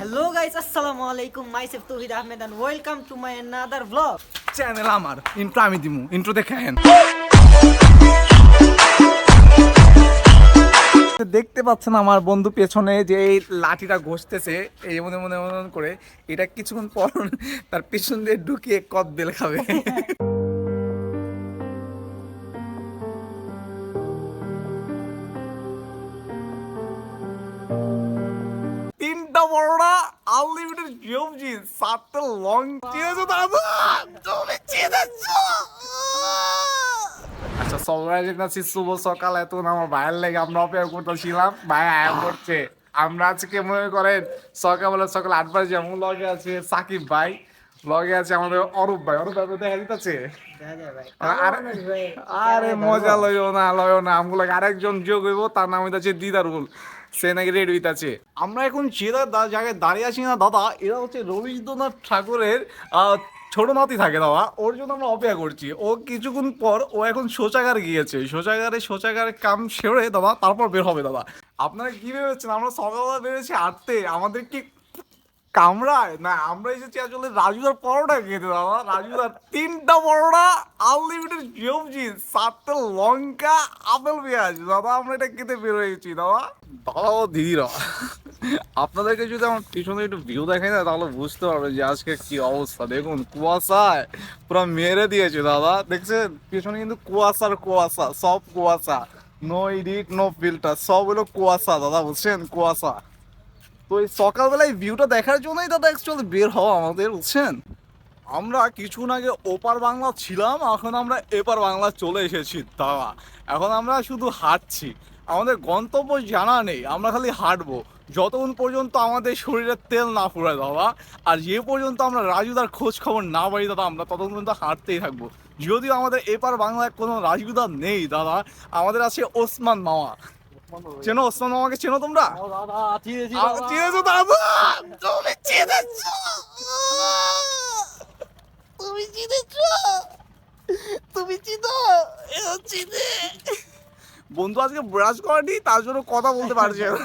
Hello guys, assalamu alaikum. Myself Tawhid Ahmed and welcome to my another vlog. Channel আমার intro আমি দিমু intro দেখেন দেখতে পাচ্ছেন আমার বন্ধু পেছনে যে এই লাঠিটা ঘষতেছে এই মনে মনে মনে করে এটা কিছুক্ষণ পর তার পেছন দিয়ে ঢুকিয়ে কদ বেল খাবে তিনটা বড়রা আনলিমিটেড সবজি সাতটা লং চিনেছো দাদা তুমি চিনেছো আচ্ছা সবাই দেখছি শুভ সকাল এত আমার ভাইয়ের লেগে আমরা অপেক্ষা করতেছিলাম ভাই আয়া করছে আমরা আজকে মনে করেন সকাল 8 বাজে যেমন লগে আছে সাকিব ভাই লগে আছে আমাদের অরূপ ভাই দেখা দিতেছে আরে মজা লইও না আমগুলো আরেকজন যোগ হইব তার নাম হইতাছে দিদারুল সে নাকি রেড হইতাছে আমরা এখন যে জায়গায় দাঁড়িয়ে আছি না দাদা এরা হচ্ছে রবীন্দ্রনাথ ঠাকুরের ছোট নাতি থাকে দাদা ওর জন্য আমরা অপেক্ষা করছি ও কিছুক্ষণ পর ও এখন শৌচাগার গিয়েছে শৌচাগারে কাম সেরে দাদা তারপর বের হবে দাদা আপনারা কি ভেবেছেন আমরা সকালবেলা বেরোচ্ছি হাঁটতে আমাদের কি কামড়ায় না আমরা এসেছি আসলে রাজুদার পরোটা খেতে দাদা রাজুদার তিনটা পরোটা আনলিমিটেড সবজি সাতটা লঙ্কা আপেল পেঁয়াজ দাদা আমরা এটা খেতে বের হয়েছি দাদা দাদা ও দিদিরা আপনাদেরকে যদি আমার পিছনে একটু ভিউ দেখাই না তাহলে বুঝতে পারবে যে আজকে কি অবস্থা দেখুন কুয়াশায় পুরো মেরে দিয়েছে দাদা দেখছেন পিছনে কিন্তু কুয়াশা সব কুয়াশা নো এডিট নো ফিল্টার সব হলো কুয়াশা দাদা বুঝছেন কুয়াশা তো এই সকালবেলায় ভিউটা দেখার জন্যই দাদা অ্যাকচুয়ালি বের হওয়া আমাদের বুঝছেন আমরা কিছুক্ষণ আগে ওপার বাংলা ছিলাম এখন আমরা এপার বাংলা চলে এসেছি দাদা এখন আমরা শুধু হাঁটছি আমাদের গন্তব্য জানা নেই আমরা খালি হাঁটবো যতক্ষণ পর্যন্ত আমাদের শরীরে তেল না ফুরায় দাদা আর যে পর্যন্ত আমরা রাজুদার খোঁজ খবর না পাই দাদা আমরা ততক্ষণ পর্যন্ত হাঁটতেই থাকবো যদিও আমাদের এপার বাংলায় কোনো রাজুদা নেই দাদা আমাদের আছে ওসমান মামা চেনো ওসমান মামাকে চেনো তোমরা চিনেছো দাদা তুমি চিনেছো তুমি চিনেছো তুমি চিনো চিনে বন্ধু আজকে ব্রাশ করেনি তার জন্য কথা বলতে পারছে না।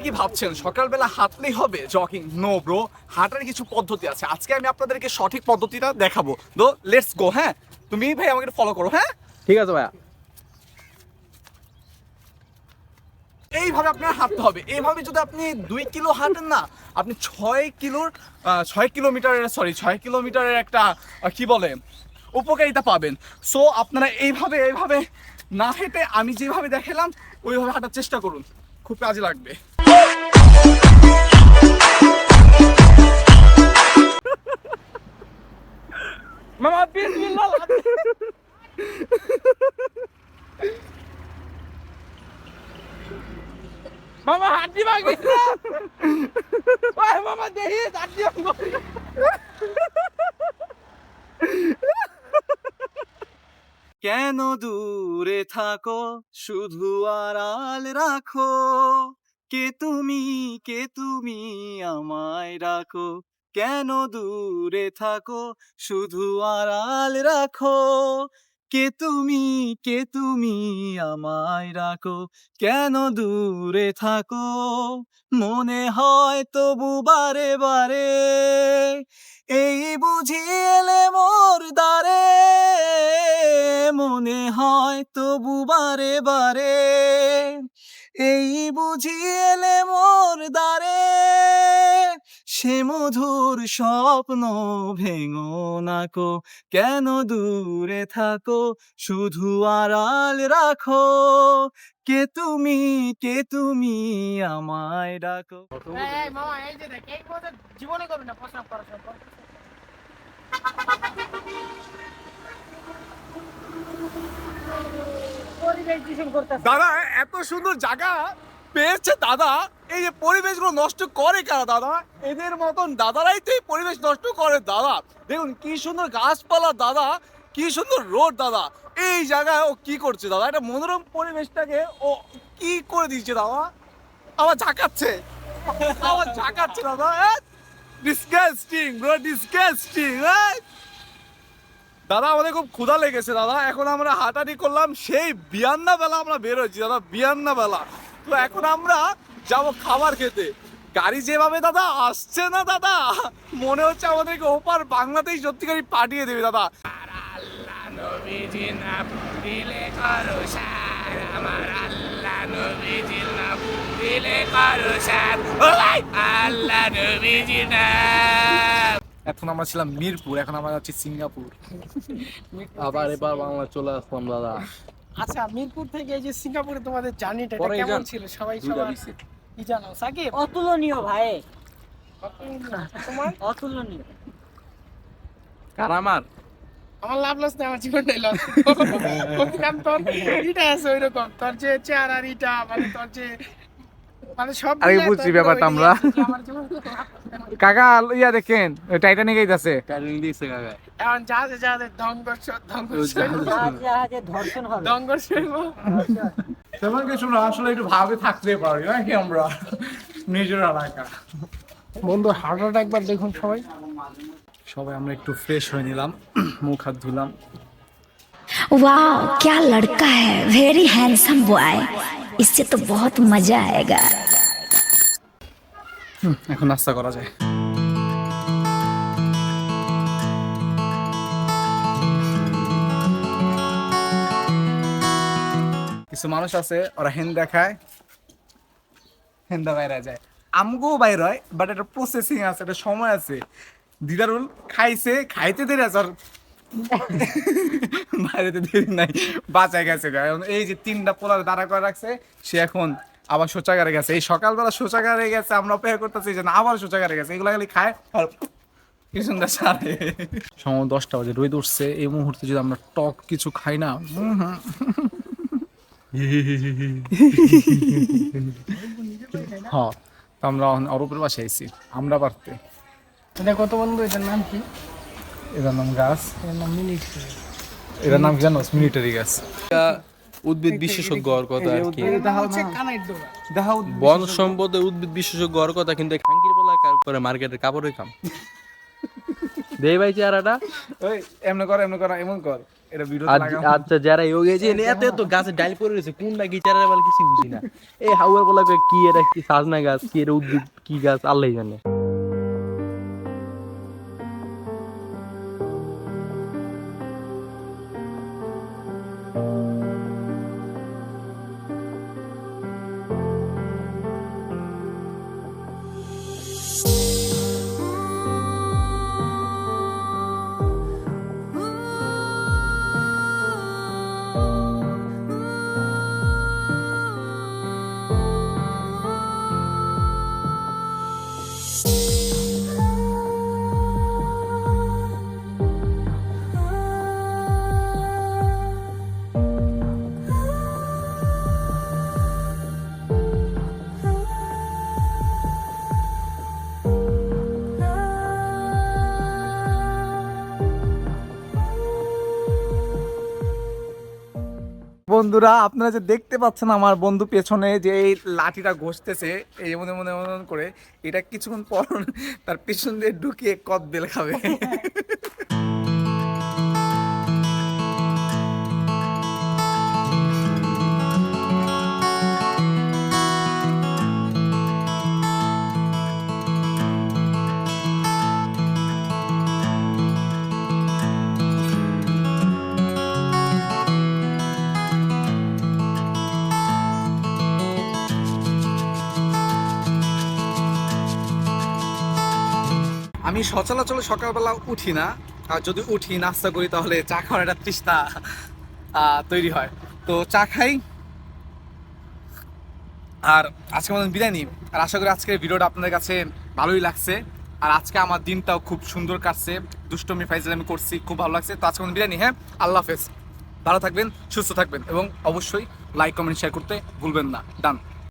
কি ভাবছেন সকালবেলা হাঁটলেই হবে জগিং নো ব্রো হাঁটার কিছু পদ্ধতি আছে আজকে আমি আপনাদেরকে সঠিক পদ্ধতিটা দেখাবো তো লেটস গো হ্যাঁ তুমি ভাই আমাকে ফলো করো হ্যাঁ ঠিক আছে ভাইয়া এইভাবে আপনার হাঁটতে হবে এইভাবে যদি আপনি 2 কিলো হাঁটেন না আপনি 6 কিলোমিটারের একটা কি বলে উপকারিতা পাবেন সো আপনারা এইভাবে না হেঁটে আমি যেভাবে দেখালাম ওইভাবে হাঁটার চেষ্টা করুন খুব কাজে লাগবে মামা বিসমিল্লাহ মামা হাঁটি ভাগি ওই মামা দেহি হাঁটি কেন দূরে থাকো শুধু আড়াল রাখো কে তুমি আমায় রাখো কেন দূরে থাকো শুধু আড়াল রাখো কে তুমি আমায় রাখো কেন দূরে থাকো মনে হয় তবু বারে বারে এই বুঝি এলে মোর দ্বারে মনে হয় তবু বারে বারে এই বুঝি এলে মোর দ্বারে সে মধুর স্বপ্ন ভেঙো না কো, কেন দূরে থাকো, শুধু আড়াল রাখো, কে তুমি আমায় ডাকো। মামা এই যে দেখ এই কথা জীবনে করবি না প্রশ্ন করার সময় পরিবেশ দূষণ করতেছে দাদা এত সুন্দর জায়গা পেয়েছে দাদা, এই যে পরিবেশগুলো নষ্ট করে কারা দাদা? এদের মতন দাদারাই তো এই পরিবেশ নষ্ট করে দাদা। দেখুন কি সুন্দর গাছপালা দাদা, কি সুন্দর রোড দাদা, এই জায়গায় ও কি করছে দাদা? এটা মনোরম পরিবেশটাকে ও কি করে দিচ্ছে দাদা? আবার ঝাঁকাচ্ছে দাদা, ডিসগাস্টিং ব্রো, ডিসগাস্টিং। দাদা আমাদের খুব ক্ষুধা লেগেছে দাদা, এখন আমরা হাঁটাহাঁটি করলাম, সেই বিয়ান্না বেলা আমরা বের হয়েছি দাদা, বিয়ান্না বেলা। তো এখন আমরা যাব খাবার খেতে। গাড়ি যেভাবে দাদা আসছে না দাদা, মনে হচ্ছে আমাদেরকে ওপার বাংলাতেই সত্যিকারই পাঠিয়ে দেবে দাদা। এখন আমরা ছিলাম মিরপুর, এখন আমরা যাচ্ছি সিঙ্গাপুর। আবার এবার বাংলা চলে আসলাম দাদা। আচ্ছা মিরপুর থেকে এই যে সিঙ্গাপুরে তোমাদের জার্নিটা পরে কেমন যান। ছিল? সবাই দুইটা সবার দিছে। কি জানো সাকিব? অতুলনীয় ভাই, তোমার অতুলনীয়। কার আমার? আমার লাভ লস নেই, আমার জীবনটাই লস। কারণ তোর ইটা আছে ওইরকম, তোর যে চেয়ার আর ইটা মানে তোর যে মানে সব আরে মিলায় বুঝছি তোর ব্যাপারটা ওই আমরা। যে আমার জীবন কাকা ইয়া দেখেন টাইটানিক আইতাছে। ট্যালিং দিছে কাকা। এখন জাহাজে জাহাজে ধংঘর্ষ জাহাজে ধর্ষণ হবে। ধংঘর্ষ তেমন কিছু না, আসলে একটু ভাবে থাকতে পারি নাকি আমরা নিজের এলাকা। বন্ধু হার্ট একবার দেখুন সবাই। সবাই আমরা একটু ফ্রেশ হয়ে নিলাম, মুখ হাত ধুলাম। वाह क्या लड़का है, वेरी हैंडसम बॉय, इससे तो बहुत मजा आएगा। এখন নাস্তা করা যায়। কিছু মানুষ আছে ওরা হেন দেখায়, হেন্দা বাইরে যায়, আমগো বাইর হয়, বাট একটা প্রসেসিং আছে, একটা সময় আছে। দিদারুল খাইছে, খাইতে দেরি আছে, আর বাইরেতে দেরি নাই, বাঁচায় গেছে। এখন এই যে 3টা পোলার দাঁড়া করে রাখছে, সে এখন আবার শৌচাগারে গেছে। এই সকালবেলা শৌচাগারে গেছে, আমরা অপেক্ষা করতেছি যে না আবার শৌচাগারে গেছে। এগুলো খালি খায় আর কি সুন্দর সারে। সময় 10টা বাজে, রোদ উঠছে। এই মুহূর্তে যদি আমরা টক কিছু খাই না, হ্যাঁ, তো আমরা অরূপের বাসায় আইছি, আমরা পারতে। এটা কত বন্ধু, এটার নাম কি? এটার নাম গাছ, এর নাম মিনিট। এটার নাম কি জানো? মিলিটারি গাছ। উদ্ভিদ বিশেষজ্ঞ হওয়ার কথা আর কি। হচ্ছে কানাইট ডোবা। দেখাও বন সম্পদে উদ্ভিদ বিশেষজ্ঞ হওয়ার কথা, কিন্তু এই খাঙ্কির বলা করে মার্কেটের কাপড়ের কাম। দেই ভাই চেহারাটা। ওই এমন কর, এমন কর, এটা ভিডিও লাগাও। আচ্ছা যারা ইয়োগে যে এত এত গাছে ডাল পড়ে রয়েছে, কোনটা কি চেহারা বলে কিছু বুঝি না। এই হাউয়ার বলা কি, এটা কি সাজনা গাছ, কি এটা উদ্ভিদ, কি গাছ আল্লাহই জানে। বন্ধুরা আপনারা যে দেখতে পাচ্ছেন আমার বন্ধু পেছনে যে এই লাঠিটা ঘষতেছে এই মনে মনে মনে করে, এটা কিছুক্ষণ পর তার পেছন দিয়ে ঢুকিয়ে কদ বেল খাবে। আমি সচরাচর সকালবেলা উঠি না, আর যদি উঠি নাস্তা করি তাহলে চা খাওয়ার একটা তৃষ্ণা তৈরি হয়, তো চা খাই। আর আজকে মতন বিদায় নিই, আর আশা করি আজকের ভিডিওটা আপনাদের কাছে ভালোই লাগছে। আর আজকে আমার দিনটাও খুব সুন্দর কাটছে, দুষ্টমি ফাইজলামি আমি করছি, খুব ভালো লাগছে। তো আজকে মতন বিদায় নিই, হ্যাঁ, আল্লাহ হাফেজ, ভালো থাকবেন, সুস্থ থাকবেন এবং অবশ্যই লাইক কমেন্ট শেয়ার করতে ভুলবেন না। ডান।